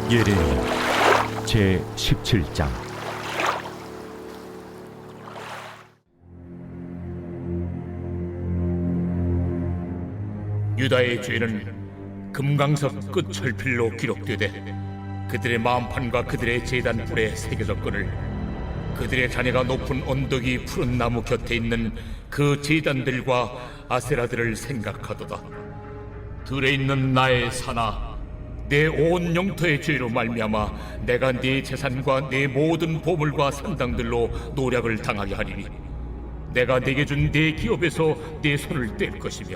예레미야 제17장. 유다의 죄는 금강석 끝 철필로 기록되되 그들의 마음판과 그들의 제단 뿔에 새겨졌거늘 그들의 자녀가 높은 언덕이 푸른 나무 곁에 있는 그 제단들과 아세라들을 생각하도다. 들에 있는 나의 산아, 내 온 영토의 죄로 말미암아 내가 네 재산과 네 모든 보물과 산당들로 노략을 당하게 하리니 내가 네게 준 네 기업에서 네 손을 뗄 것이며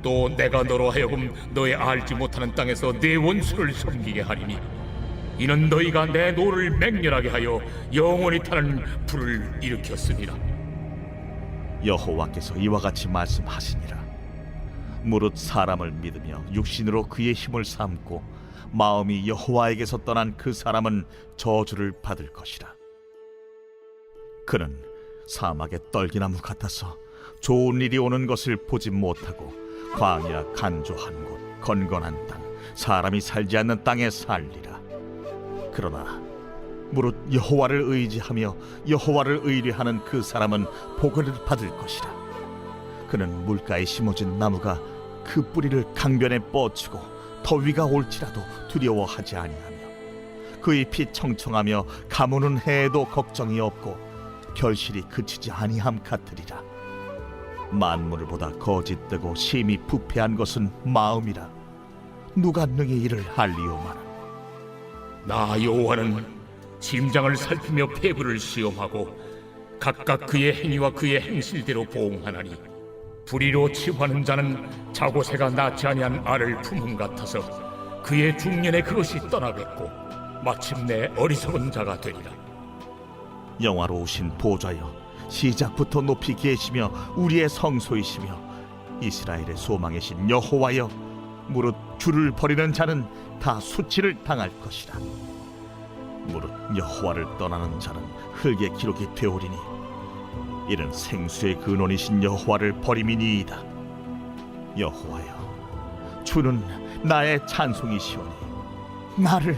또 내가 너로 하여금 너의 알지 못하는 땅에서 네 원수를 섬기게 하리니 이는 너희가 내 노를 맹렬하게 하여 영원히 타는 불을 일으켰습니다. 여호와께서 이와 같이 말씀하시니라. 무릇 사람을 믿으며 육신으로 그의 힘을 삼고 마음이 여호와에게서 떠난 그 사람은 저주를 받을 것이라. 그는 사막의 떨기나무 같아서 좋은 일이 오는 것을 보지 못하고 광야 간조한 곳 건건한 땅 사람이 살지 않는 땅에 살리라. 그러나 무릇 여호와를 의지하며 여호와를 의뢰하는 그 사람은 복을 받을 것이라. 그는 물가에 심어진 나무가 그 뿌리를 강변에 뻗치고 더위가 올지라도 두려워하지 아니하며 그 잎이 청청하며 가무는 해에도 걱정이 없고 결실이 그치지 아니함 같으리라. 만물을 보다 거짓되고 심히 부패한 것은 마음이라. 누가 능히 이를 알리오마라. 나 여호와는 심장을 살피며 폐부를 시험하고 각각 그의 행위와 그의 행실대로 보응하나니 불의로 치부하는 자는 자고새가 낳지 아니한 알을 품음 같아서 그의 중년에 그것이 떠나겠고 마침내 어리석은 자가 되리라. 영화로우신 보좌여, 시작부터 높이 계시며 우리의 성소이시며 이스라엘의 소망이신 여호와여, 무릇 주를 버리는 자는 다 수치를 당할 것이라. 무릇 여호와를 떠나는 자는 흙의 기록이 되오리니 이는 생수의 근원이신 여호와를 버림이니이다. 여호와여, 주는 나의 찬송이시오니 나를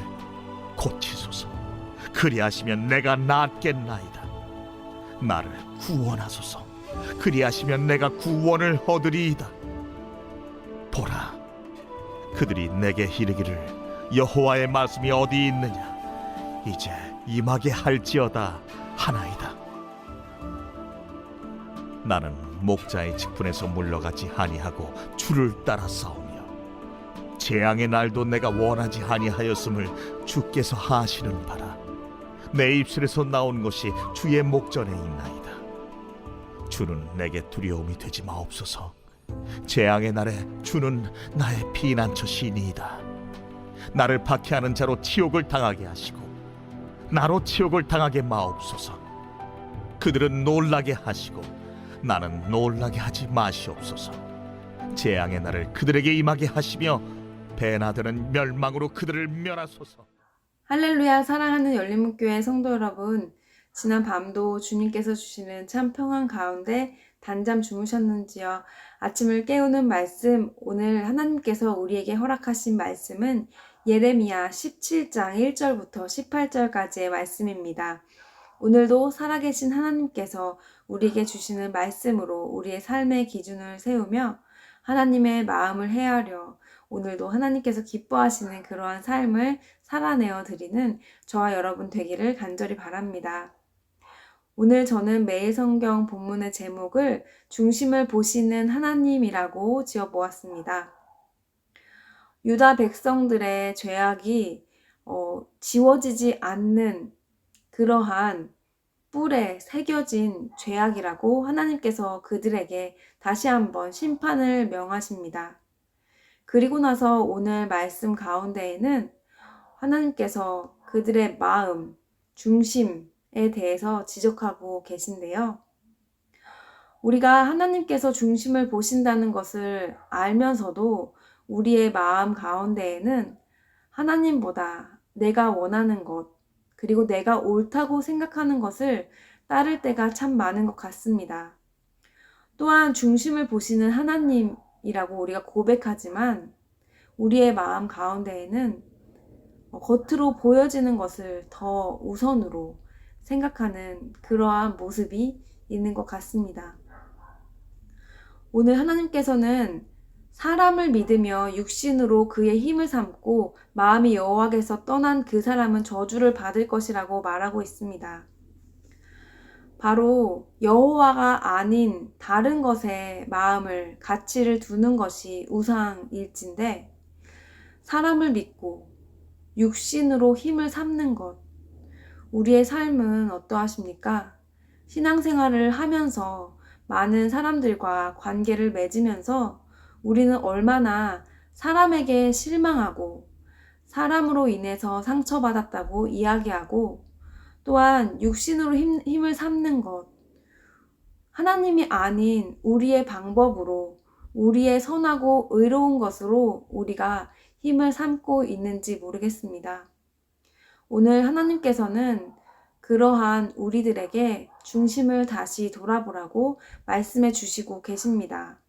고치소서. 그리하시면 내가 낫겠나이다. 나를 구원하소서. 그리하시면 내가 구원을 얻으리이다. 보라, 그들이 내게 이르기를 여호와의 말씀이 어디 있느냐, 이제 임하게 할지어다 하나이다. 나는 목자의 직분에서 물러가지 아니하고 주를 따라 싸우며 재앙의 날도 내가 원하지 아니하였음을 주께서 하시는 바라. 내 입술에서 나온 것이 주의 목전에 있나이다. 주는 내게 두려움이 되지 마옵소서. 재앙의 날에 주는 나의 피난처시니이다. 나를 박해하는 자로 치욕을 당하게 하시고 나로 치욕을 당하게 마옵소서. 그들은 놀라게 하시고 나는 놀라게 하지 마시옵소서. 재앙의 날을 그들에게 임하게 하시며 배나 되는 멸망으로 그들을 멸하소서. 할렐루야. 사랑하는 열린문교회 성도 여러분, 지난 밤도 주님께서 주시는 참 평안 가운데 단잠 주무셨는지요? 아침을 깨우는 말씀, 오늘 하나님께서 우리에게 허락하신 말씀은 예레미야 17장 1절부터 18절까지의 말씀입니다. 오늘도 살아계신 하나님께서 우리에게 주시는 말씀으로 우리의 삶의 기준을 세우며 하나님의 마음을 헤아려 오늘도 하나님께서 기뻐하시는 그러한 삶을 살아내어 드리는 저와 여러분 되기를 간절히 바랍니다. 오늘 저는 매일 성경 본문의 제목을 중심을 보시는 하나님이라고 지어보았습니다. 유다 백성들의 죄악이 지워지지 않는 그러한 뿔에 새겨진 죄악이라고 하나님께서 그들에게 다시 한번 심판을 명하십니다. 그리고 나서 오늘 말씀 가운데에는 하나님께서 그들의 마음, 중심에 대해서 지적하고 계신데요. 우리가 하나님께서 중심을 보신다는 것을 알면서도 우리의 마음 가운데에는 하나님보다 내가 원하는 것, 그리고 내가 옳다고 생각하는 것을 따를 때가 참 많은 것 같습니다. 또한 중심을 보시는 하나님이라고 우리가 고백하지만 우리의 마음 가운데에는 겉으로 보여지는 것을 더 우선으로 생각하는 그러한 모습이 있는 것 같습니다. 오늘 하나님께서는 사람을 믿으며 육신으로 그의 힘을 삼고 마음이 여호와께서 떠난 그 사람은 저주를 받을 것이라고 말하고 있습니다. 바로 여호와가 아닌 다른 것에 마음을, 가치를 두는 것이 우상일진데, 사람을 믿고 육신으로 힘을 삼는 것, 우리의 삶은 어떠하십니까? 신앙생활을 하면서 많은 사람들과 관계를 맺으면서 우리는 얼마나 사람에게 실망하고 사람으로 인해서 상처받았다고 이야기하고, 또한 육신으로 힘을 삼는 것, 하나님이 아닌 우리의 방법으로, 우리의 선하고 의로운 것으로 우리가 힘을 삼고 있는지 모르겠습니다. 오늘 하나님께서는 그러한 우리들에게 중심을 다시 돌아보라고 말씀해 주시고 계십니다.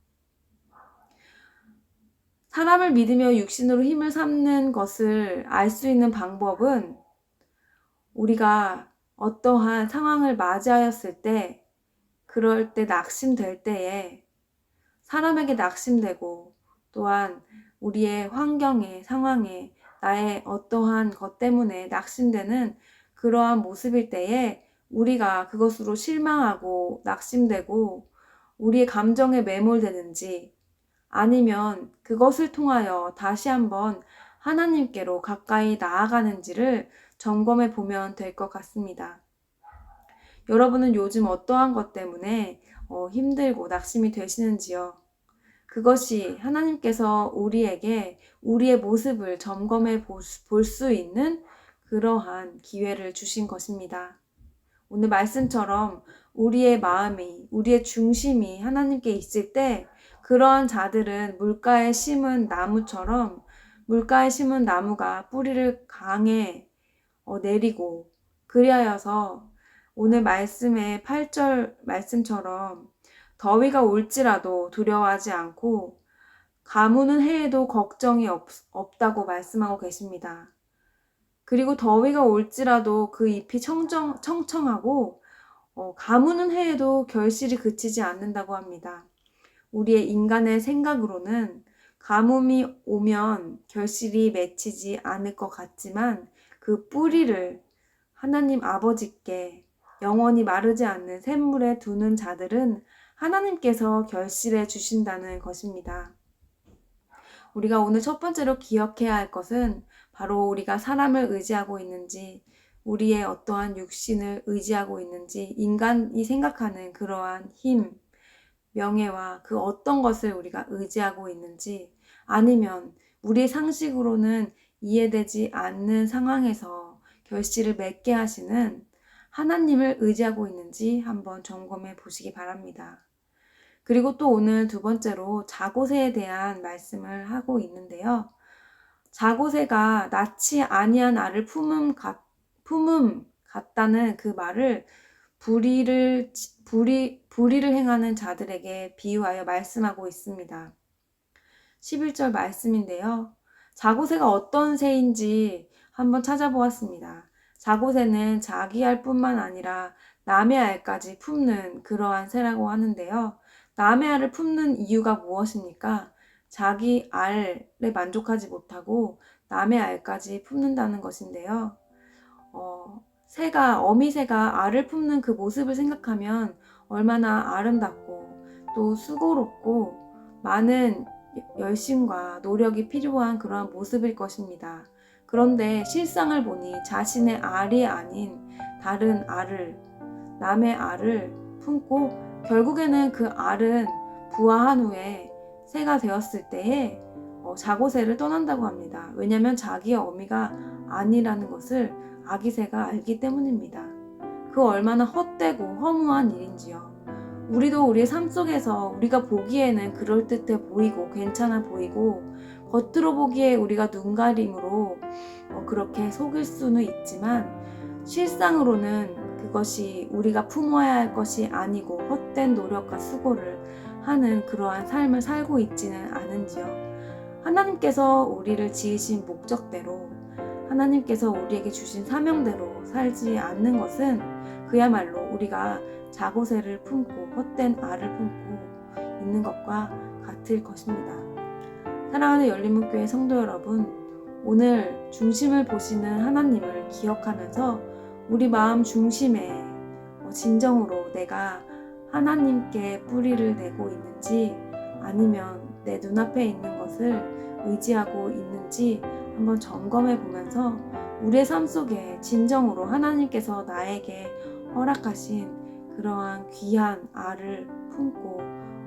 사람을 믿으며 육신으로 힘을 삼는 것을 알 수 있는 방법은 우리가 어떠한 상황을 맞이하였을 때, 그럴 때 낙심될 때에 사람에게 낙심되고, 또한 우리의 환경에, 상황에, 나의 어떠한 것 때문에 낙심되는 그러한 모습일 때에 우리가 그것으로 실망하고 낙심되고 우리의 감정에 매몰되는지, 아니면 그것을 통하여 다시 한번 하나님께로 가까이 나아가는지를 점검해 보면 될 것 같습니다. 여러분은 요즘 어떠한 것 때문에 힘들고 낙심이 되시는지요? 그것이 하나님께서 우리에게 우리의 모습을 점검해 볼 수 있는 그러한 기회를 주신 것입니다. 오늘 말씀처럼 우리의 마음이, 우리의 중심이 하나님께 있을 때, 그러한 자들은 물가에 심은 나무처럼, 물가에 심은 나무가 뿌리를 강에 내리고, 그리하여서 오늘 말씀의 8절 말씀처럼 더위가 올지라도 두려워하지 않고 가무는 해에도 걱정이 없다고 말씀하고 계십니다. 그리고 더위가 올지라도 그 잎이 청청하고 가무는 해에도 결실이 그치지 않는다고 합니다. 우리의 인간의 생각으로는 가뭄이 오면 결실이 맺히지 않을 것 같지만, 그 뿌리를 하나님 아버지께 영원히 마르지 않는 샘물에 두는 자들은 하나님께서 결실해 주신다는 것입니다. 우리가 오늘 첫 번째로 기억해야 할 것은 바로 우리가 사람을 의지하고 있는지, 우리의 어떠한 육신을 의지하고 있는지, 인간이 생각하는 그러한 힘, 명예와 그 어떤 것을 우리가 의지하고 있는지, 아니면 우리의 상식으로는 이해되지 않는 상황에서 결실을 맺게 하시는 하나님을 의지하고 있는지 한번 점검해 보시기 바랍니다. 그리고 또 오늘 두 번째로 자고새에 대한 말씀을 하고 있는데요. 자고새가 낳지 아니한 알을 품음 같다는 그 말을 불의를 행하는 자들에게 비유하여 말씀하고 있습니다. 11절 말씀인데요. 자고새가 어떤 새인지 한번 찾아보았습니다. 자고새는 자기 알뿐만 아니라 남의 알까지 품는 그러한 새라고 하는데요. 남의 알을 품는 이유가 무엇입니까? 자기 알에 만족하지 못하고 남의 알까지 품는다는 것인데요. 어미새가 알을 품는 그 모습을 생각하면 얼마나 아름답고 또 수고롭고 많은 열심과 노력이 필요한 그러한 모습일 것입니다. 그런데 실상을 보니 자신의 알이 아닌 다른 알을, 남의 알을 품고 결국에는 그 알은 부화한 후에 새가 되었을 때에 자고새를 떠난다고 합니다. 왜냐하면 자기의 어미가 아니라는 것을 아기새가 알기 때문입니다. 그 얼마나 헛되고 허무한 일인지요. 우리도 우리의 삶 속에서 우리가 보기에는 그럴듯해 보이고 괜찮아 보이고 겉으로 보기에 우리가 눈가림으로 그렇게 속일 수는 있지만, 실상으로는 그것이 우리가 품어야 할 것이 아니고 헛된 노력과 수고를 하는 그러한 삶을 살고 있지는 않은지요. 하나님께서 우리를 지으신 목적대로 하나님께서 우리에게 주신 사명대로 살지 않는 것은 그야말로 우리가 자고새를 품고 헛된 알을 품고 있는 것과 같을 것입니다. 사랑하는 열린문교회 성도 여러분, 오늘 중심을 보시는 하나님을 기억하면서 우리 마음 중심에 진정으로 내가 하나님께 뿌리를 내고 있는지 아니면 내 눈앞에 있는 것을 의지하고 있는지 한번 점검해 보면서 우리의 삶 속에 진정으로 하나님께서 나에게 허락하신 그러한 귀한 알을 품고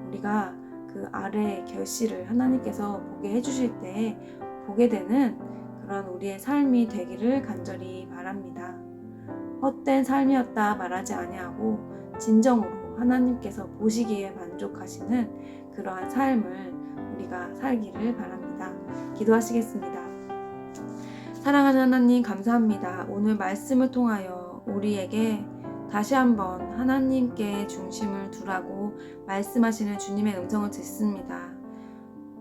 우리가 그 알의 결실을 하나님께서 보게 해주실 때 보게 되는 그런 우리의 삶이 되기를 간절히 바랍니다. 헛된 삶이었다 말하지 아니하고 진정으로 하나님께서 보시기에 만족하시는 그러한 삶을 우리가 살기를 바랍니다. 기도하시겠습니다. 사랑하는 하나님 감사합니다. 오늘 말씀을 통하여 우리에게 다시 한번 하나님께 중심을 두라고 말씀하시는 주님의 음성을 듣습니다.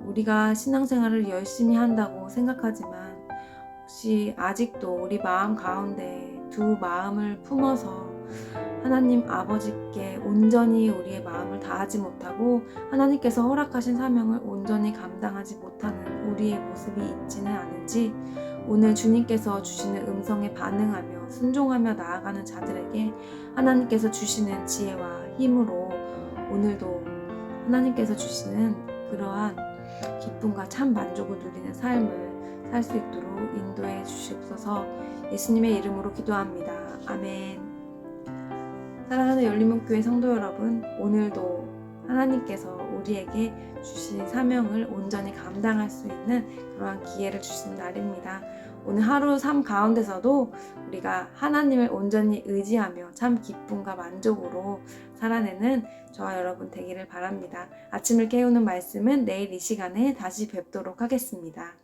우리가 신앙생활을 열심히 한다고 생각하지만 혹시 아직도 우리 마음 가운데 두 마음을 품어서 하나님 아버지께 온전히 우리의 마음을 다하지 못하고 하나님께서 허락하신 사명을 온전히 감당하지 못하는 우리의 모습이 있지는 않은지 오늘 주님께서 주시는 음성에 반응하며 순종하며 나아가는 자들에게 하나님께서 주시는 지혜와 힘으로 오늘도 하나님께서 주시는 그러한 기쁨과 참 만족을 누리는 삶을 살 수 있도록 인도해 주시옵소서. 예수님의 이름으로 기도합니다. 아멘. 사랑하는 열린문교회 성도 여러분, 오늘도 하나님께서 우리에게 주신 사명을 온전히 감당할 수 있는 그러한 기회를 주신 날입니다. 오늘 하루 삶 가운데서도 우리가 하나님을 온전히 의지하며 참 기쁨과 만족으로 살아내는 저와 여러분 되기를 바랍니다. 아침을 깨우는 말씀은 내일 이 시간에 다시 뵙도록 하겠습니다.